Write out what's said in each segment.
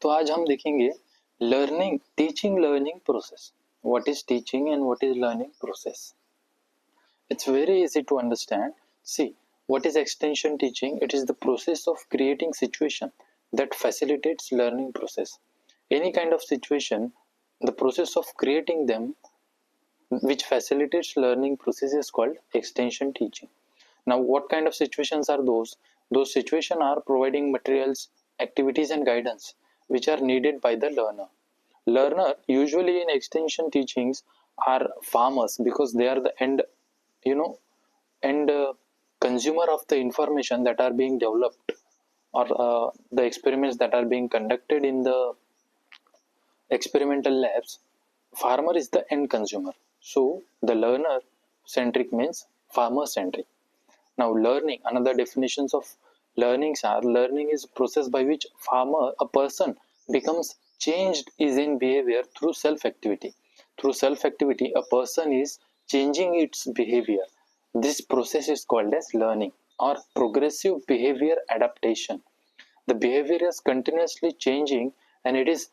तो आज हम देखेंगे learning, teaching learning process. What is teaching and what is learning process? It's very easy to understand. See, what is extension teaching? It is the process of creating situation that facilitates learning process. Any kind of situation, the process of creating them which facilitates learning process is called extension teaching. Now, what kind of situations are those? Those situations are providing materials, activities and guidance which are needed by the learner. Learner usually in extension teachings are farmers because they are the end, end consumer of the information that are being developed, or the experiments that are being conducted in the experimental labs. Farmer is the end consumer, so the learner centric means farmer centric. Now, learning, another definitions of learnings are: learning is a process by which a person becomes changed is in behavior through self activity. Through self activity, a person is changing its behavior. This process is called as learning or progressive behavior adaptation. The behavior is continuously changing and it is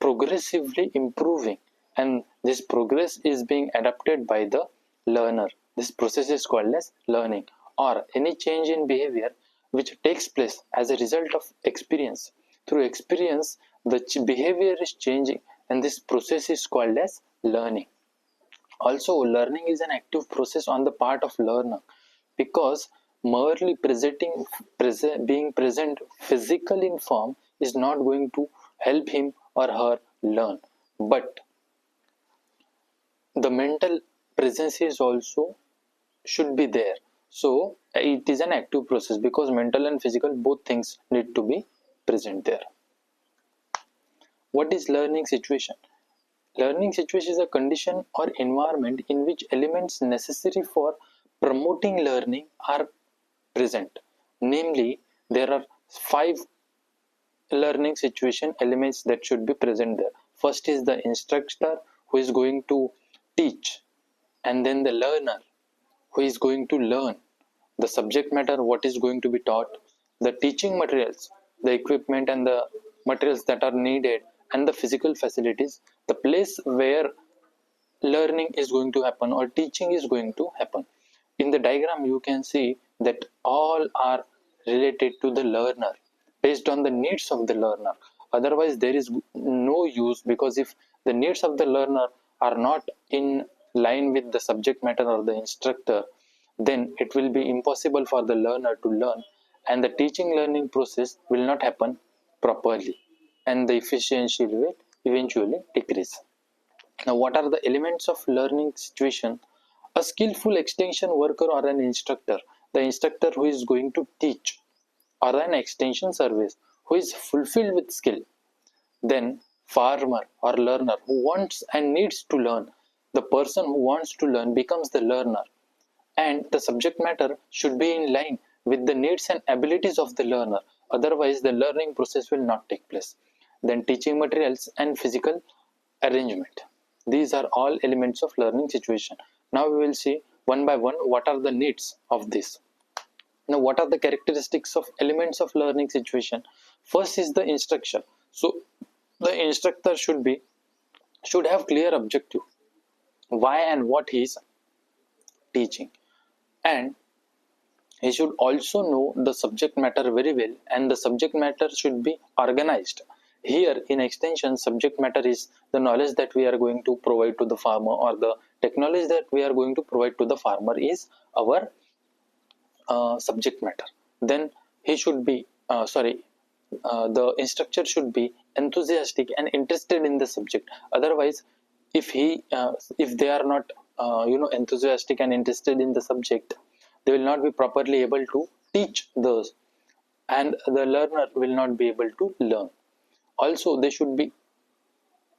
progressively improving, and this progress is being adapted by the learner. This process is called as learning, or any change in behavior which takes place as a result of experience. Through experience, the behavior is changing, and this process is called as learning. Also, learning is an active process on the part of learner because merely being present physical in form is not going to help him or her learn, but the mental presence is also should be there. So it is an active process because mental and physical both things need to be present there. What is learning situation? Learning situation is a condition or environment in which elements necessary for promoting learning are present. Namely, there are 5 learning situation elements that should be present there. First is the instructor who is going to teach, and then the learner who is going to learn the subject matter, what is going to be taught, the teaching materials, the equipment and the materials that are needed, and the physical facilities, the place where learning is going to happen or teaching is going to happen. In the diagram, you can see that all are related to the learner based on the needs of the learner. Otherwise, there is no use, because if the needs of the learner are not in line with the subject matter or the instructor, then it will be impossible for the learner to learn, and the teaching learning process will not happen properly, and the efficiency will eventually decrease. Now, what are the elements of learning situation? A skillful extension worker or an instructor, the instructor who is going to teach, or an extension service who is fulfilled with skill. Then farmer or learner who wants and needs to learn. The person who wants to learn becomes the learner, and the subject matter should be in line with the needs and abilities of the learner. Otherwise, the learning process will not take place. Then teaching materials and physical arrangement. These are all elements of learning situation. Now we will see one by one what are the needs of this. Now, what are the characteristics of elements of learning situation? First is the instruction. So the instructor should have clear objective, why and what he is teaching, and he should also know the subject matter very well, and the subject matter should be organized. Here in extension, subject matter is the knowledge that we are going to provide to the farmer, or the technology that we are going to provide to the farmer is our subject matter. Then he should be the instructor should be enthusiastic and interested in the subject. Otherwise, if they are not enthusiastic and interested in the subject, they will not be properly able to teach those, and the learner will not be able to learn. Also, they should be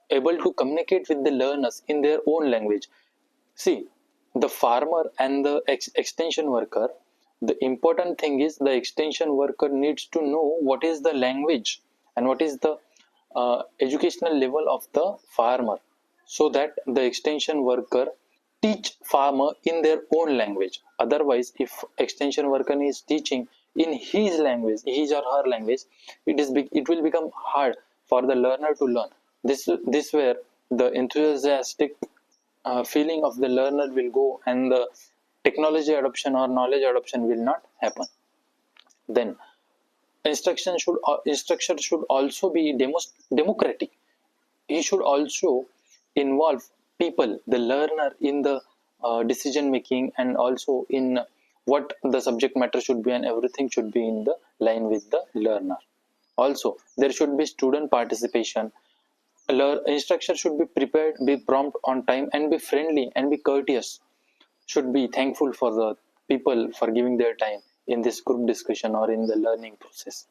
able to communicate with the learners in their own language. See, the farmer and the extension worker, the important thing is the extension worker needs to know what is the language and what is the educational level of the farmer, so that the extension worker teach farmer in their own language. Otherwise, if extension worker is teaching in his language, his or her language, it will become hard for the learner to learn. This where the enthusiastic feeling of the learner will go, and the technology adoption or knowledge adoption will not happen. Then instruction should also be democratic. He should also involve people, the learner, in the decision making, and also in what the subject matter should be, and everything should be in the line with the learner. Also, there should be student participation. Instructor should be prepared, be prompt on time, and be friendly and be courteous. Should be thankful for the people for giving their time in this group discussion or in the learning process.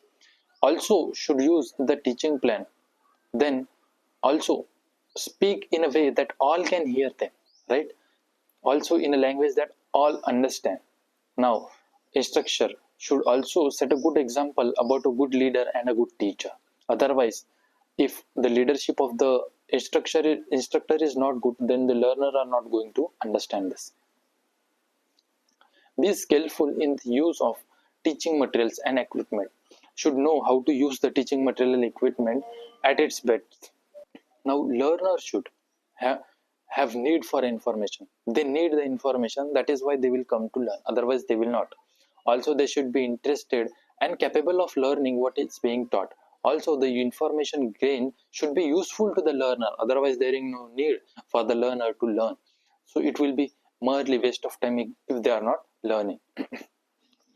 Also, should use the teaching plan. Then, also speak in a way that all can hear them, right? Also in a language that all understand. Now, instructor should also set a good example about a good leader and a good teacher. Otherwise, if the leadership of the instructor is not good, then the learner are not going to understand this. Be skillful in the use of teaching materials and equipment. Should know how to use the teaching material and equipment at its best. Now, learners should have need for information. They need the information. That is why they will come to learn. Otherwise, they will not. Also, they should be interested and capable of learning what is being taught. Also, the information gained should be useful to the learner. Otherwise, there is no need for the learner to learn. So, it will be merely waste of time if they are not learning.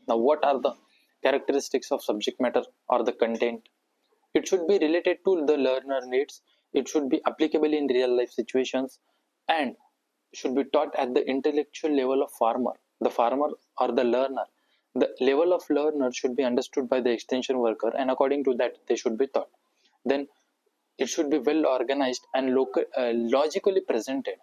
Now, what are the characteristics of subject matter or the content? It should be related to the learner needs. It should be applicable in real life situations, and should be taught at the intellectual level of the farmer or the learner. The level of learner should be understood by the extension worker, and according to that, they should be taught. Then it should be well organized and logically presented.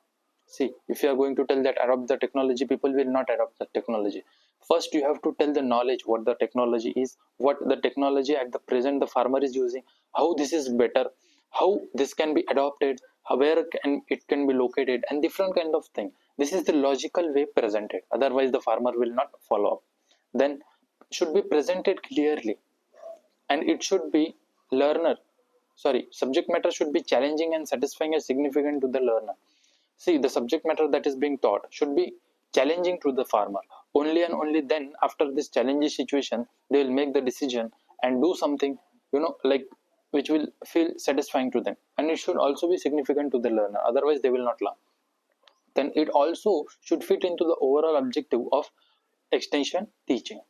See, if you are going to tell that adopt the technology, people will not adopt the technology. First, you have to tell the knowledge what the technology is, what the technology at the present the farmer is using, how this is better, how this can be adopted, where it can be located, and different kind of thing. This is the logical way presented. Otherwise, the farmer will not follow up. Then, should be presented clearly, and it should be subject matter should be challenging and satisfying and significant to the learner. See, the subject matter that is being taught should be challenging to the farmer. Only and only then, after this challenging situation, they will make the decision and do something, like which will feel satisfying to them. And it should also be significant to the learner. Otherwise, they will not learn. Then it also should fit into the overall objective of extension teaching.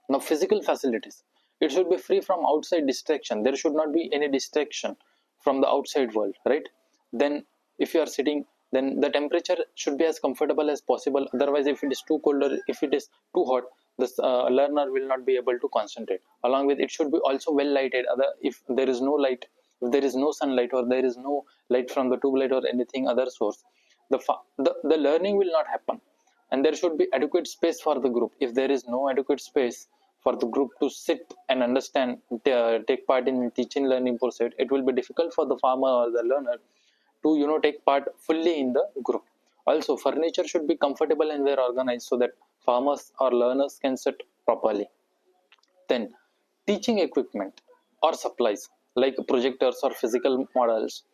Now, physical facilities. It should be free from outside distraction. There should not be any distraction from the outside world, right? Then, if you are sitting, then the temperature should be as comfortable as possible. Otherwise, if it is too cold or if it is too hot, the learner will not be able to concentrate. Along with it, should be also well lighted. If there is no light, if there is no sunlight or there is no light from the tube light or anything other source, the learning will not happen. And there should be adequate space for the group. If there is no adequate space for the group to sit and understand, take part in teaching learning process, it will be difficult for the farmer or the learner to take part fully in the group. Also, furniture should be comfortable and well organized so that farmers or learners can sit properly. Then, teaching equipment or supplies like projectors or physical models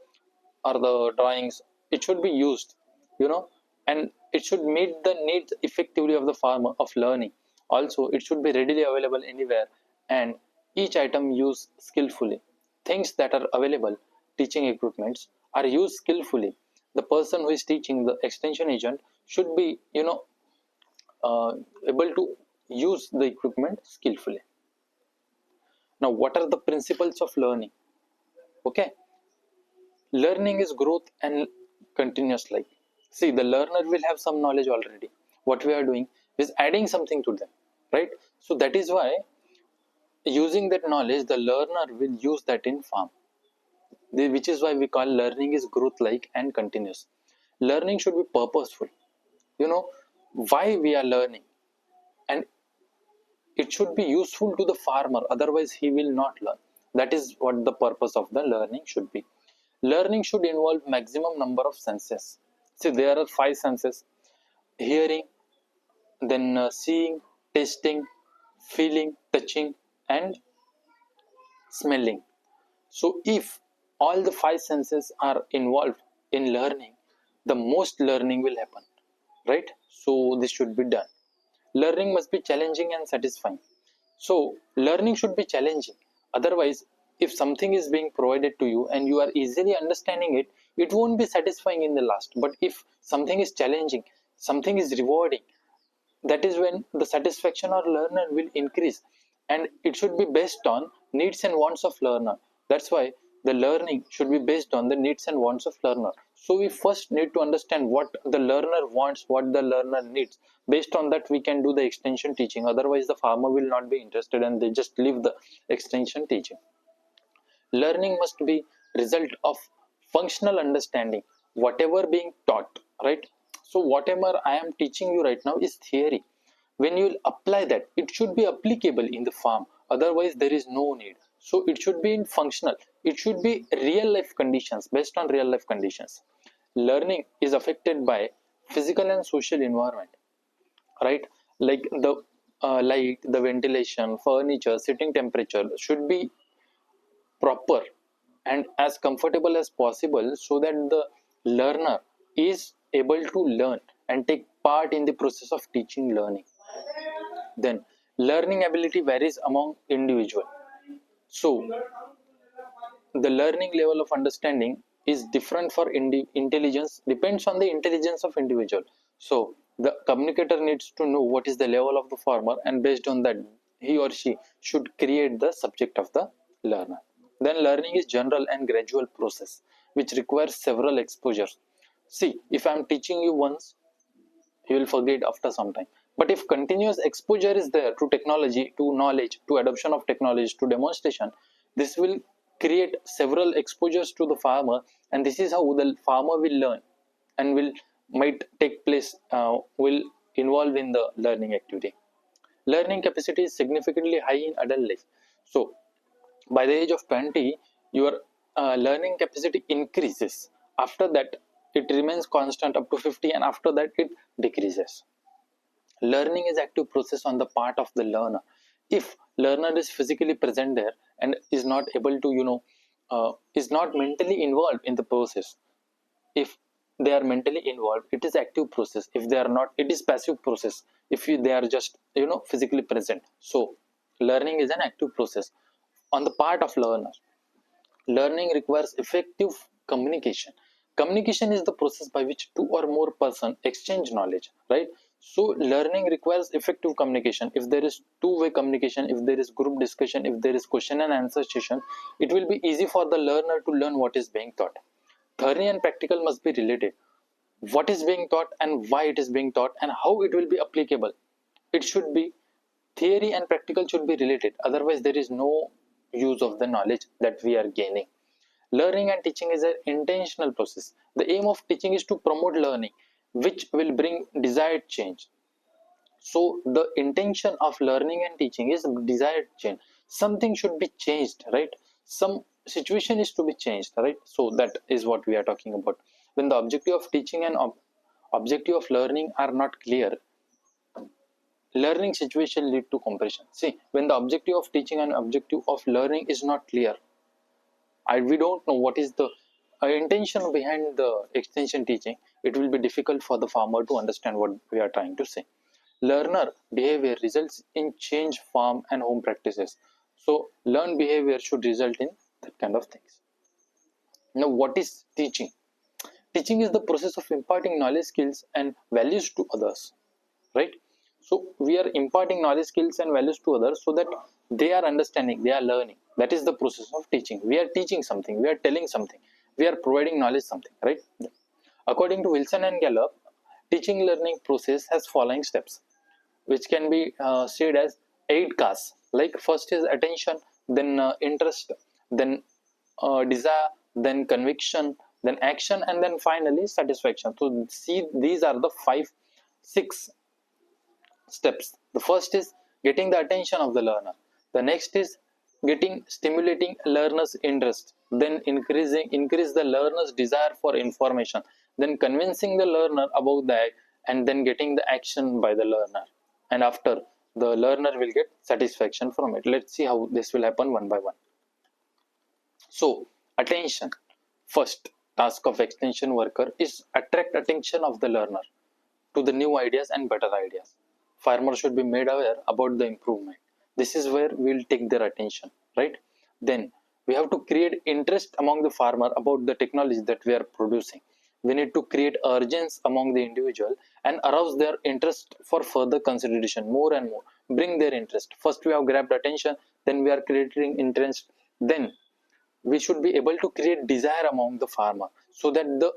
or the drawings, it should be used, and it should meet the needs effectively of the farmer of learning. Also, it should be readily available anywhere, and each item used skillfully. Things that are available, teaching equipments, are used skillfully. The person who is teaching, the extension agent, should be able to use the equipment skillfully. Now, what are the principles of learning? Okay, learning is growth and continuous life. See, the learner will have some knowledge already. What we are doing is adding something to them, right? So that is why using that knowledge, the learner will use that in farm. Which is why we call learning is growth like and continuous. Learning should be purposeful. Why we are learning, and it should be useful to the farmer. Otherwise, he will not learn. That is what the purpose of the learning should be. Learning should involve maximum number of senses. See, there are 5 senses: hearing, then seeing, tasting, feeling, touching, and smelling. So if all the five senses are involved in learning, the most learning will happen, right? So this should be done. Learning must be challenging and satisfying. So learning should be challenging. Otherwise, if something is being provided to you and you are easily understanding it, it won't be satisfying in the last. But if something is challenging, something is rewarding, that is when the satisfaction of learner will increase, and it should be based on needs and wants of learner. That's why the learning should be based on the needs and wants of learner. So we first need to understand what the learner wants, what the learner needs. Based on that we can do the extension teaching. Otherwise the farmer will not be interested and they just leave the extension teaching. Learning must be result of functional understanding whatever being taught, right? So whatever I am teaching you right now is theory. When you apply that, it should be applicable in the farm. Otherwise there is no need. So it should be in functional, it should be real life conditions, based on real life conditions. Learning is affected by physical and social environment, right? Like the light, the ventilation, furniture, sitting temperature should be proper and as comfortable as possible, so that the learner is able to learn and take part in the process of teaching learning. Then learning ability varies among individual. So the learning level of understanding is different for intelligence, depends on the intelligence of individual. So the communicator needs to know what is the level of the farmer, and based on that he or she should create the subject of the learner. Then learning is general and gradual process which requires several exposures. See, if I am teaching you once, you will forget after some time. But if continuous exposure is there to technology, to knowledge, to adoption of technology, to demonstration, this will create several exposures to the farmer, and this is how the farmer will learn and will might take place, will involve in the learning activity. Learning capacity is significantly high in adult life. So by the age of 20 your learning capacity increases. After that it remains constant up to 50, and after that it decreases. Learning is active process on the part of the learner. If learner is physically present there and is not able to is not mentally involved in the process, if they are mentally involved it is active process. If they are not, it is passive process. If they are just physically present, so learning is an active process on the part of learner. Learning requires effective communication. Communication is the process by which two or more person exchange knowledge, right? So learning requires effective communication. If there is two-way communication, if there is group discussion, if there is question and answer session, it will be easy for the learner to learn what is being taught. Theory and practical must be related. What is being taught and why it is being taught and how it will be applicable, it should be, theory and practical should be related. Otherwise there is no use of the knowledge that we are gaining. Learning and teaching is an intentional process. The aim of teaching is to promote learning which will bring desired change. So the intention of learning and teaching is desired change. Something should be changed, right? Some situation is to be changed, right? So that is what we are talking about. When the objective of teaching and objective of learning are not clear, learning situation lead to compression. See, when the objective of teaching and objective of learning is not clear, we don't know what is the intention behind the extension teaching, it will be difficult for the farmer to understand what we are trying to say. Learner behavior results in change farm and home practices. So learned behavior should result in that kind of things. Now what is teaching? Teaching is the process of imparting knowledge, skills and values to others, right? So we are imparting knowledge, skills and values to others so that they are understanding, they are learning. That is the process of teaching. We are teaching something, we are telling something, we are providing knowledge something, right? According to Wilson and Gallup, teaching learning process has following steps, which can be said as 8 Ks. Like first is attention, then interest, then desire, then conviction, then action, and then finally satisfaction. So see, these are the 5 6 steps. The first is getting the attention of the learner. The next is getting stimulating learner's interest. Then increase the learner's desire for information. Then convincing the learner about that, and then getting the action by the learner. And after, the learner will get satisfaction from it. Let's see how this will happen one by one. So attention, first task of extension worker is attract attention of the learner to the new ideas and better ideas. Farmer should be made aware about the improvement. This is where we'll take their attention, right? Then we have to create interest among the farmer about the technology that we are producing. We need to create urgency among the individual and arouse their interest for further consideration more and more. Bring their interest. First we have grabbed attention, then we are creating interest, then we should be able to create desire among the farmer so that the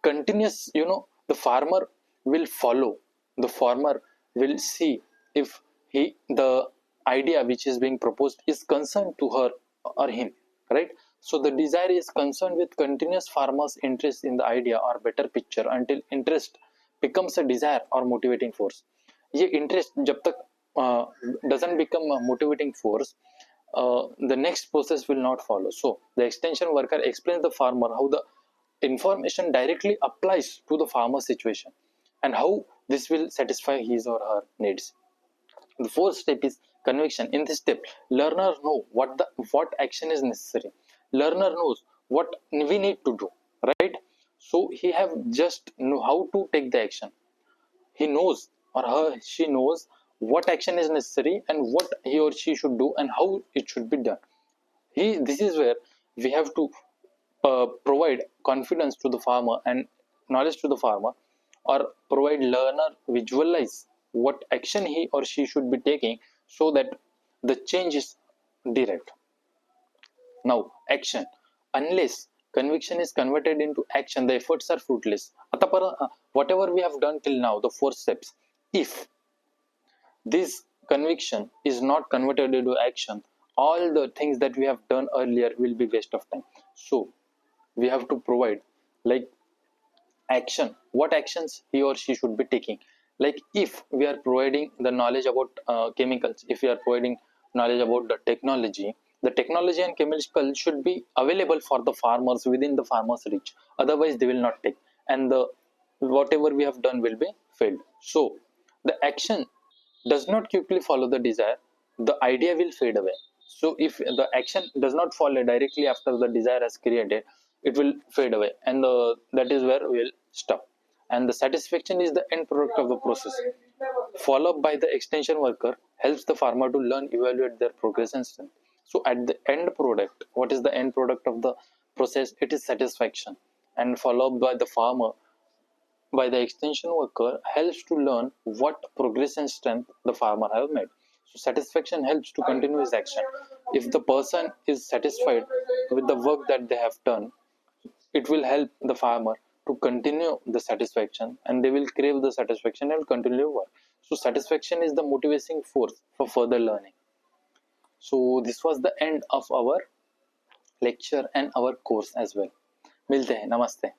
continuous, the farmer will follow, the farmer will see if the idea which is being proposed is concerned to her or him, right? So the desire is concerned with continuous farmers interest in the idea or better picture until interest becomes a desire or motivating force. ये interest जब तक doesn't become a motivating force, the next process will not follow. So the extension worker explains the farmer how the information directly applies to the farmer situation and how this will satisfy his or her needs. The fourth step is conviction. In this step, learner know what action is necessary. Learner knows what we need to do, right? So he have just know how to take the action. He knows or she knows what action is necessary and what he or she should do and how it should be done. This is where we have to provide confidence to the farmer and knowledge to the farmer, or provide learner visualize what action he or she should be taking so that the change is direct. Now action, unless conviction is converted into action, the efforts are fruitless. Whatever we have done till now, the four steps, if this conviction is not converted into action, all the things that we have done earlier will be waste of time. So we have to provide like action, what actions he or she should be taking. Like if we are providing the knowledge about chemicals, if we are providing knowledge about the technology and chemical should be available for the farmers within the farmers reach, otherwise they will not take, and the whatever we have done will be failed. So the action does not quickly follow the desire, the idea will fade away. So if the action does not follow directly after the desire has created, it will fade away, and that is where we will stop. And the satisfaction is the end product of the process. Follow up by the extension worker helps the farmer to learn, evaluate their progress and strength. So at the end product, what is the end product of the process? It is satisfaction. And follow up by the farmer by the extension worker helps to learn what progress and strength the farmer have made. So satisfaction helps to continue his action. If the person is satisfied with the work that they have done, it will help the farmer to continue the satisfaction, and they will crave the satisfaction and continue work. So satisfaction is the motivating force for further learning. So this was the end of our lecture and our course as well. मिलते हैं, नमस्ते.